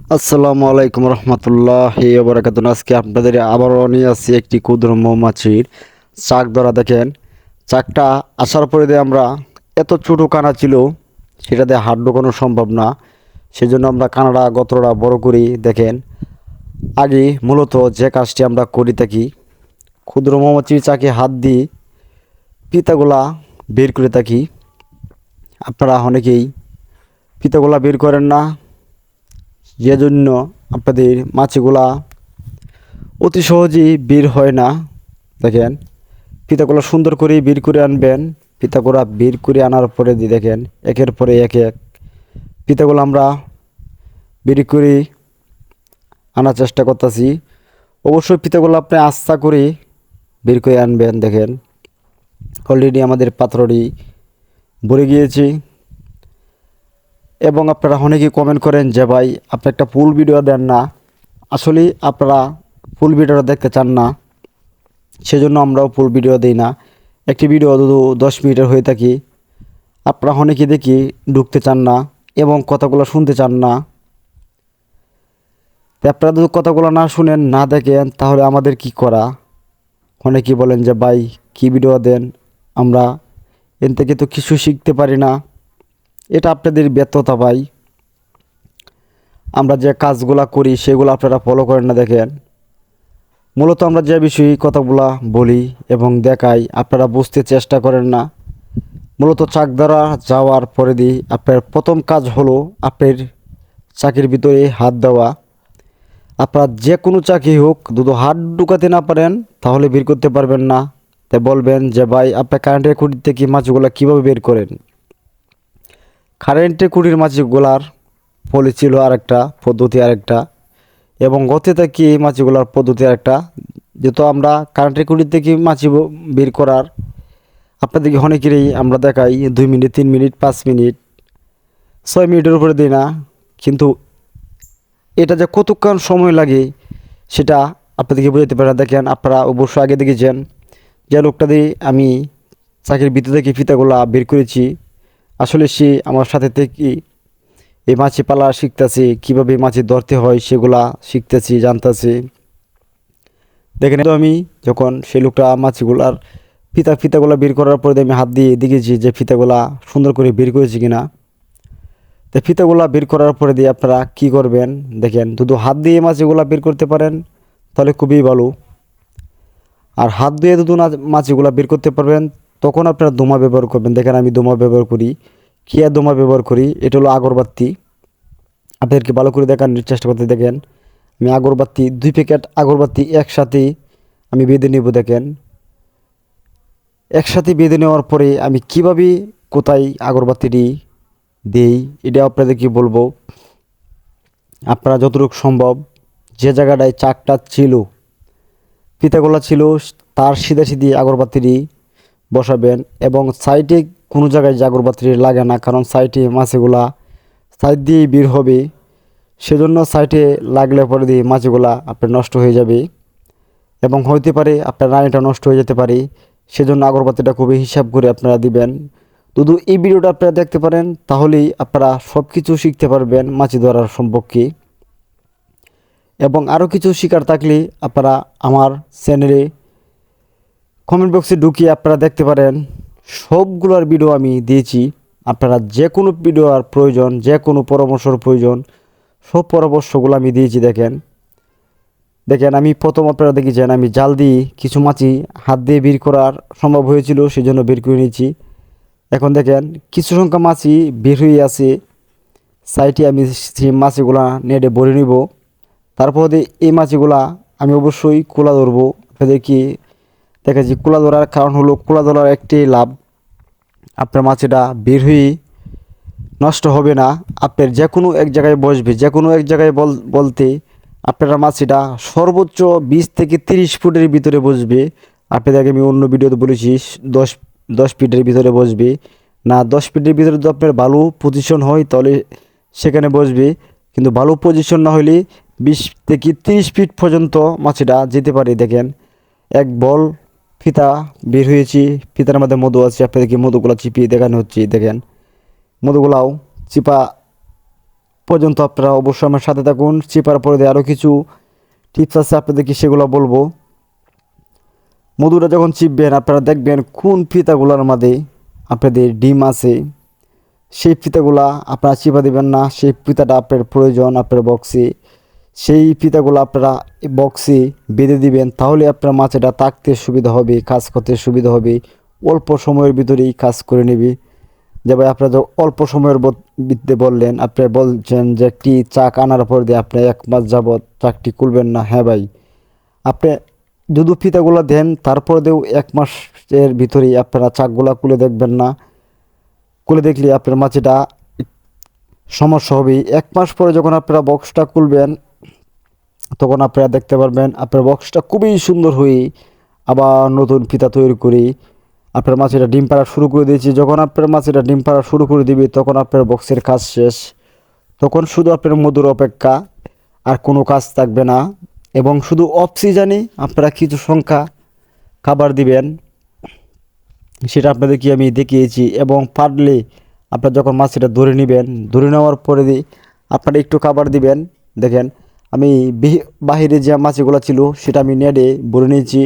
আসসালামু আলাইকুম রহমতুল্লাহি ওয়া বারাকাতুহু। আজকে আপনাদের আবারও নিয়ে আসছি একটি ক্ষুদ্র মৌমাছির চাক ধরা। দেখেন, চাকটা আসার পরে দিয়ে আমরা এত ছোটো কানা ছিল, সেটা দিয়ে হাত ঢোকানো সম্ভব না। সেজন্য আমরা কানাডা গতরা বড় করি। দেখেন, আগে মূলত যে কাজটি আমরা করি থাকি, ক্ষুদ্র মৌমাছির চাকে হাত দিয়ে পিতাগুলা বের করে থাকি। আপনারা অনেকেই পিতাগুলা বের করেন না, যে জন্য আপনাদের মাছিগুলা অতি সহজেই বের হয় না। দেখেন, ফিতাগুলো সুন্দর করে বের করে আনবেন। ফিতাগুলো বের করে আনার পরে দিয়ে দেখেন, একের পরে এক এক ফিতাগুলো আমরা বের করে আনার চেষ্টা করতেছি। অবশ্যই ফিতাগুলো আপনি আস্তে করে বের করে আনবেন। দেখেন, অলরেডি আমাদের পাত্রটি ভরে গিয়েছে। এবং আপনারা অনেকেই কমেন্ট করেন যে ভাই, আপনি একটা ফুল ভিডিও দেন না। আসলে আপনারা ফুল ভিডিওটা দেখতে চান না, সেজন্য আমরাও ফুল ভিডিও দিই না। একটি ভিডিও 10 মিনিটের হয়ে থাকি। আপনারা অনেকে দেখি ঢুকতে চান না এবং কথাগুলো শুনতে চান না। তো আপনারা যদি কথাগুলো না শুনেন, না দেখেন, তাহলে আমাদের কি করা? অনেকেই বলেন যে ভাই, কী ভিডিও দেন, আমরা এর থেকে তো কিছু শিখতে পারি না। এটা আপনাদের ব্যর্থতা ভাই। আমরা যে কাজগুলা করি সেগুলো আপনারা ফলো করেন না। দেখেন, মূলত আমরা যে বিষয়ে কথাগুলা বলি এবং দেখাই, আপনারা বুঝতে চেষ্টা করেন না। মূলত চাক দ্বারা যাওয়ার পরে দিয়ে আপনার প্রথম কাজ হলো আপনার চাকির ভিতরে হাত দেওয়া। আপনার যে কোনো চাকি হোক, যদি হাত ঢুকাতে না পারেন তাহলে বের করতে পারবেন না। তাই বলবেন যে ভাই, আপনার কারেন্টের খুঁটি থেকে মাছগুলা কীভাবে বের করেন? কারেন্টের খুঁটির মাছগুলার পলি ছিল আরেকটা পদ্ধতি, আরেকটা এবং গতে থেকে মাছগুলার পদ্ধতি আরেকটা। যেহেতু আমরা কারেন্টের খুঁটি থেকে মাছ বের করার আপনাদেরকে অনেকেরই আমরা দেখাই 2 মিনিট, 3 মিনিট, 5 মিনিট, 6 মিনিটের উপরে দিই না। কিন্তু এটা যে কতক্ষণ সময় লাগে সেটা আপনাদেরকে বোঝাতে পারে না। দেখেন, আপনারা অবশ্যই আগে দেখেছেন যে লোকটা দিয়ে আমি চাকরির ভিতর থেকে ফিতাগুলা বের করেছি। আসলে সে আমার সাথে থেকে এই মাছি পালা শিখতেছি, কীভাবে মাছি ধরতে হয় সেগুলা শিখতেছি, জানতেছি। দেখেন, তো আমি যখন সেই লোকটা মাছিগুলার ফিতাগুলা বের করার পরে আমি হাত দিয়ে দেখেছি যে ফিতাগুলা সুন্দর করে বের করেছি কিনা। তো ফিতাগুলা বের করার পরে দিয়ে আপনারা কি করবেন? দেখেন, শুধু হাত দিয়ে মাছিগুলা বের করতে পারেন তাহলে খুবই ভালো। আর হাত দিয়ে যদি না মাছিগুলা বের করতে পারবেন, তখন আপনারা দোমা ব্যবহার করবেন। দেখেন, আমি দোমা ব্যবহার করি। কী আর দোমা ব্যবহার করি? এটা হলো আগরবাতি। আপনাদেরকে ভালো করে দেখানোর চেষ্টা করতে। দেখেন, আমি আগরবাতি 2 প্যাকেট আগরবাতি একসাথে আমি বেঁধে নেব। দেখেন, একসাথে বেঁধে নেওয়ার পরে আমি কিভাবে কোথায় আগরবাতিটি দেই এটা আপনাদেরকে বলবো। আপনারা যতটুকু সম্ভব যে জায়গাটায় চাকটা ছিল, ফিতাগুলা ছিল, তার সিধে আগরবাতিটি বসাবেন। এবং সাইডে কোনো জায়গায় যে আগরবাতিটি লাগে না, কারণ সাইডে মাছিগুলা সাইড দিয়েই বের হবে। সেজন্য সাইডে লাগলে পরে দিয়ে মাছিগুলা আপনার নষ্ট হয়ে যাবে এবং হইতে পারে আপনার রানিটা নষ্ট হয়ে যেতে পারে। সেজন্য আগরবাতিটা খুবই হিসাব করে আপনারা দিবেন। শুধু এই ভিডিওটা আপনারা দেখতে পারেন, তাহলেই আপনারা সব কিছু শিখতে পারবেন মাছি ধরার সম্পর্কে। এবং আরও কিছু শিকার থাকলে আপনারা আমার চ্যানেলে কমেন্ট বক্সে ঢুকিয়ে আপনারা দেখতে পারেন। সবগুলোর ভিডিও আমি দিয়েছি। আপনারা যে কোনো ভিডিওর প্রয়োজন, যে কোনো পরামর্শের প্রয়োজন, সব পরামর্শগুলো আমি দিয়েছি। দেখেন, আমি প্রথম আপনারা দেখেছেন আমি জাল দিয়ে কিছু মাছি হাত দিয়ে বের করার সম্ভব হয়েছিল, সেই জন্য বের করে নিয়েছি। এখন দেখেন, কিছু সংখ্যা মাছি বের হয়ে আছে সাইডে। আমি সেই মাছিগুলা নেটে ভরে নিব। তারপরে এই মাছিগুলা আমি অবশ্যই কুলা ধরবো। আপনাদেরকে দেখেছি কুলা ধরার কারণ হলো, কুলা ধরার একটি লাভ, আপনার মাছিটা বের হয়ে নষ্ট হবে না। আপনার যে কোনো এক জায়গায় বসবে, যে কোনো এক জায়গায় বলতে আপনারা মাছিটা সর্বোচ্চ 20 থেকে 30 ফুটের ভিতরে বসবে। আপনাদেরকে আমি অন্য ভিডিওতে বলেছি 10 ফিটের ভিতরে বসবে না। 10 ফিটের ভিতরে যদি আপনার ভালো পজিশন হয় তাহলে সেখানে বসবে, কিন্তু ভালো পজিশন না হলে 20 থেকে 30 ফিট পর্যন্ত মাছিটা যেতে পারে। দেখেন, এক বল ফিতা বের হয়েছি, ফিতার মধ্যে মধু আছে। আপনাদেরকে মধুগুলা চিপিয়ে দেখানো হচ্ছে। দেখেন, মধুগুলাও চিপা পর্যন্ত আপনারা অবশ্যই আমার সাথে থাকুন। চিপার পরে দিয়ে আরও কিছু টিপস আছে আপনাদেরকে, সেগুলো বলবো। মধুটা যখন চিপবেন আপনারা দেখবেন কোন ফিতাগুলোর মধ্যে আপনাদের ডিম আছে, সেই ফিতাগুলা আপনারা চিপা দিবেন না। সেই ফিতাটা আপনার প্রয়োজন আপনার বক্সে, সেই ফিতাগুলো আপনারা বক্সে বেঁধে দিবেন। তাহলে আপনার মাছেটা তাকতে সুবিধা হবে, কাজ করতে সুবিধা হবে, অল্প সময়ের ভিতরেই কাজ করে নেবে। যে ভাই আপনারা তো অল্প সময়ের ভিত্তিতে বললেন, আপনি বলছেন যে একটি চাক আনার পর দিয়ে আপনি 1 মাস যাবৎ চাকটি খুলবেন না। হ্যাঁ ভাই, আপনি যদি ফিতাগুলো দেন তারপর দিয়েও 1 মাসের ভিতরেই আপনারা চাকগুলা খুলে দেখবেন না। খুলে দেখলে আপনার মাছিটা সমস্যা হবে। 1 মাস পরে যখন আপনারা বক্সটা খুলবেন তখন আপনারা দেখতে পারবেন আপনার বক্সটা খুবই সুন্দর হয়ে আবার নতুন ফিতা তৈরি করে আপনার মাছিটা ডিম পাড়া শুরু করে দিয়েছি। যখন আপনার মাছিটা ডিম পাড়া শুরু করে দিবে তখন আপনার বক্সের কাজ শেষ। তখন শুধু আপনার মধুর অপেক্ষা, আর কোনো কাজ থাকবে না। এবং শুধু অফ সিজনে আপনারা কিছু সংখ্যা খাবার দিবেন, সেটা আপনাদেরকে আমি দেখিয়েছি। এবং পারলে আপনারা যখন মাছটা ধরে নেবেন, ধরে নেওয়ার পরে আপনারা একটু খাবার দিবেন। দেখেন আমি বাহিরে যে মাছগুলো ছিল সেটা আমি নেটে ভরে নিয়েছি।